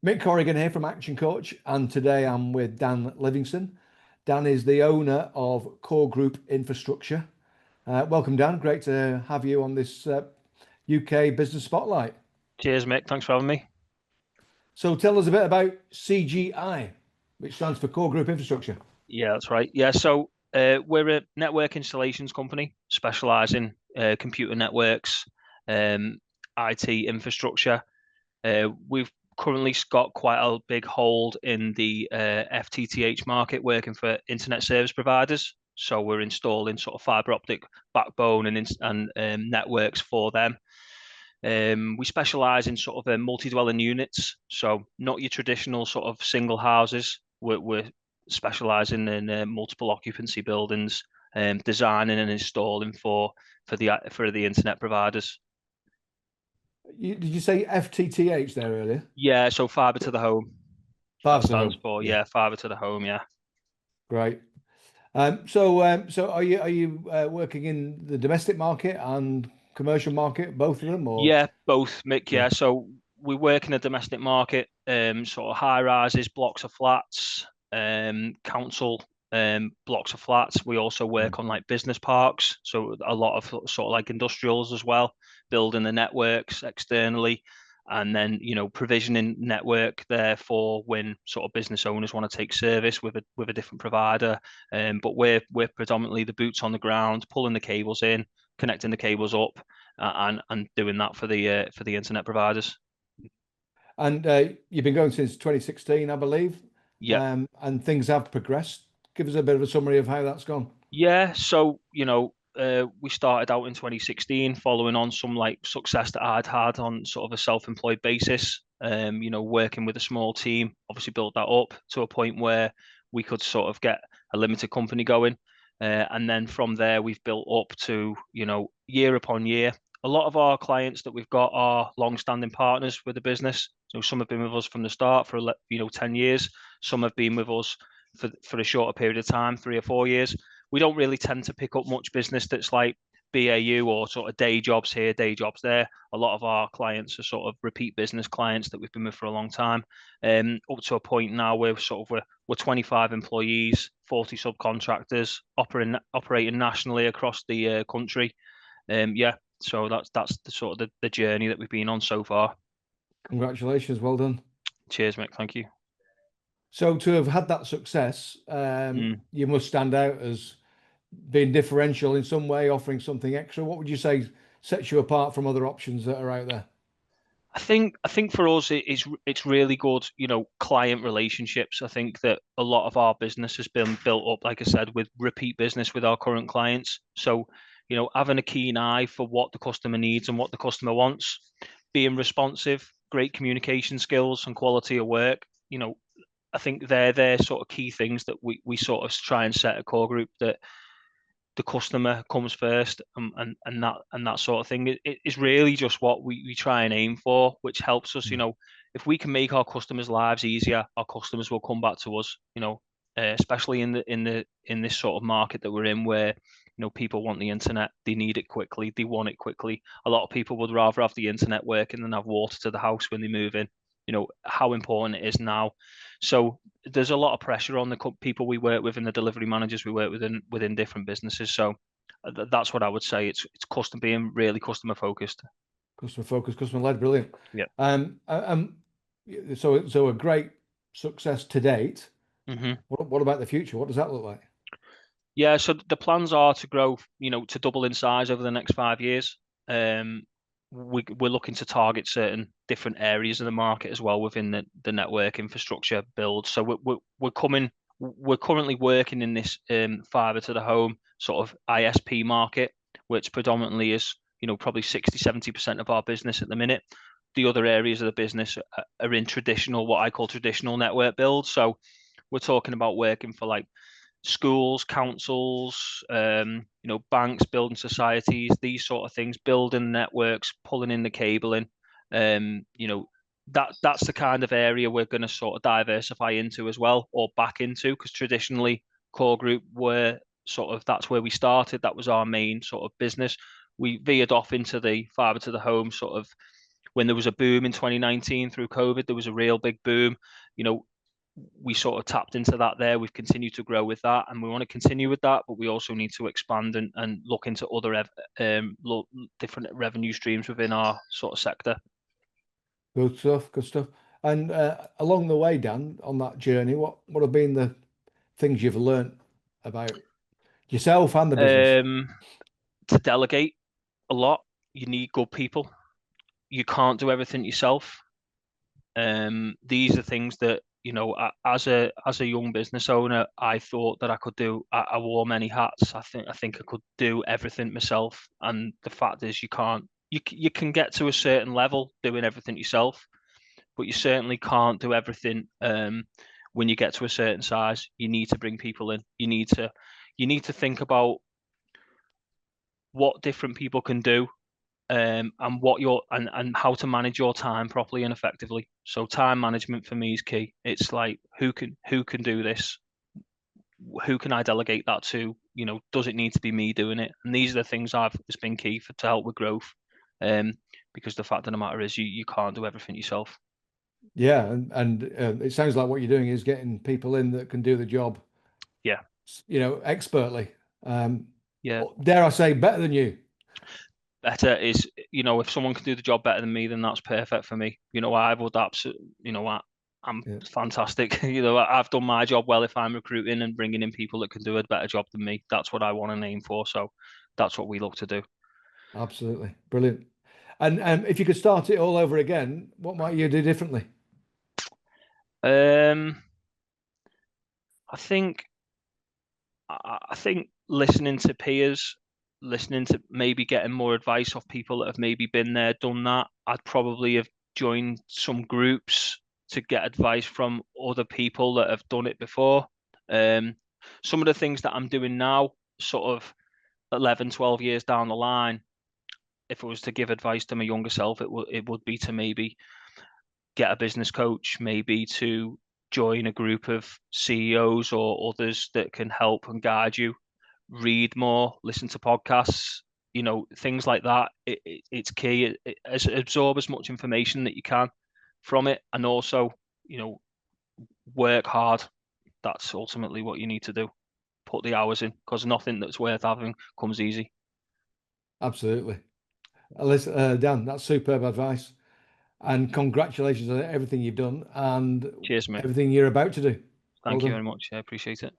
Mick Corrigan here from Action Coach, and today I'm with Dan Livingston. Dan is the owner of Core Group Infrastructure. Welcome, Dan. Great to have you on this UK Business Spotlight. Cheers, Mick. Thanks for having me. So tell us a bit about CGI, which stands for Core Group Infrastructure. Yeah, that's right. Yeah, so we're a network installations company specialising computer networks, IT infrastructure. We've currently got quite a big hold in the FTTH market, working for internet service providers. So we're installing sort of fibre optic backbone and networks for them. We specialise in sort of multi-dwelling units, so not your traditional sort of single houses. We're specialising in multiple occupancy buildings, designing and installing for the internet providers. Did you say FTTH there earlier? Yeah, so fibre to the home. That Fiber to the stands home. for, Yeah, yeah, fibre to the home. Yeah. great. So are you working in the domestic market and commercial market, both of them, or Yeah, both, Mick. yeah? Yeah, so we work in the domestic market, sort of high rises, blocks of flats, council blocks of flats. We also Mm. work on like business parks, so a lot of sort of like industrials as well, building the networks externally, and then provisioning network there for when sort of business owners want to take service with a different provider. But we're predominantly the boots on the ground, pulling the cables in, connecting the cables up and doing that for the internet providers. And you've been going since 2016, I believe, Yeah, and things have progressed. Give us a bit of a summary of how that's gone. yeah. So we started out in 2016, following on some like success that I'd had on sort of a self-employed basis. Working with a small team, obviously built that up to a point where we could sort of get a limited company going. And then from there, we've built up to, year upon year. A lot of our clients that we've got are long-standing partners with the business. So some have been with us from the start for 10 years. Some have been with us for a shorter period of time, 3 or 4 years. We don't really tend to pick up much business that's like BAU or sort of day jobs here, day jobs there. A lot of our clients are sort of repeat business clients that we've been with for a long time. Up to a point now where we're 25 employees, 40 subcontractors, operating nationally across the country. Yeah, so that's the sort of the journey that we've been on so far. Congratulations, well done. Cheers, Mick. Thank you. So to have had that success, Mm. you must stand out as being differential in some way, offering something extra. What would you say sets you apart from other options that are out there? I think for us it's really good, client relationships. I think that a lot of our business has been built up, like I said, with repeat business with our current clients. So, having a keen eye for what the customer needs and what the customer wants, being responsive, great communication skills and quality of work. I think they're sort of key things that we sort of try and set a core group, that the customer comes first, and that sort of thing. It is really just what we try and aim for, which helps us. Mm. If we can make our customers' lives easier, our customers will come back to us. Especially in this sort of market that we're in, where people want the internet, they need it quickly, they want it quickly. A lot of people would rather have the internet working than have water to the house when they move in. How important it is now. So there's a lot of pressure on the people we work with and the delivery managers we work within different businesses. So that's what I would say. It's custom being really customer focused. Customer focused, customer led, brilliant. Yeah. So a great success to date. Hmm. What about the future? What does that look like? Yeah. So the plans are to grow, to double in size over the next 5 years. Um, we're looking to target certain different areas of the market as well within the network infrastructure build. So we're currently working in this fiber to the home sort of ISP market, which predominantly is, probably 60-70% of our business at the minute. The other areas of the business are in what I call traditional network builds. So we're talking about working for like schools, councils, banks, building societies, these sort of things, building networks, pulling in the cabling. Um, you know, that's the kind of area we're going to sort of diversify into as well, or back into, because traditionally core group were sort of, that's where we started. That was our main sort of business. We veered off into the fiber to the home sort of when there was a boom in 2019 through COVID, there was a real big boom. You know, we sort of tapped into that there. We've continued to grow with that, and we want to continue with that, but we also need to expand and look into other different revenue streams within our sort of sector. Good stuff, good stuff. And along the way, Dan, on that journey, what have been the things you've learnt about yourself and the business? To delegate a lot, you need good people. You can't do everything yourself. These are things that, you know, as a young business owner, I thought that I could do. I wore many hats. I think I could do everything myself. And the fact is, you can't. You can get to a certain level doing everything yourself, but you certainly can't do everything. When you get to a certain size, you need to bring people in. You need to think about what different people can do, and what your and how to manage your time properly and effectively. So time management for me is key. It's like who can do this? Who can I delegate that to? You know, does it need to be me doing it? And these are the things it's been key to help with growth. Because the fact of the matter is you can't do everything yourself. Yeah, and it sounds like what you're doing is getting people in that can do the job, Yeah. Expertly. Yeah. Dare I say, better than you. Better is, you know, if someone can do the job better than me, then that's perfect for me. You know, I would absolutely, you know what, I'm Yeah, fantastic. You know, I've done my job well if I'm recruiting and bringing in people that can do a better job than me. That's what I want to aim for. So that's what we look to do. absolutely. Brilliant. And if you could start it all over again, what might you do differently? Um, I think I think listening to peers, listening to maybe getting more advice off people that have maybe been there, done that. I'd probably have joined some groups to get advice from other people that have done it before. Um, some of the things that I'm doing now, sort of 11, 12 years down the line, if I was to give advice to my younger self, it would be to maybe get a business coach, maybe to join a group of CEOs or others that can help and guide you, read more, listen to podcasts, you know, things like that. It's key. Absorb as much information that you can from it, and also, you know, work hard. That's ultimately what you need to do. Put the hours in, because nothing that's worth having comes easy. Absolutely. Listen, Dan, that's superb advice. And congratulations on everything you've done and Cheers, mate. everything you're about to do. Well Thank you done. very much. I appreciate it.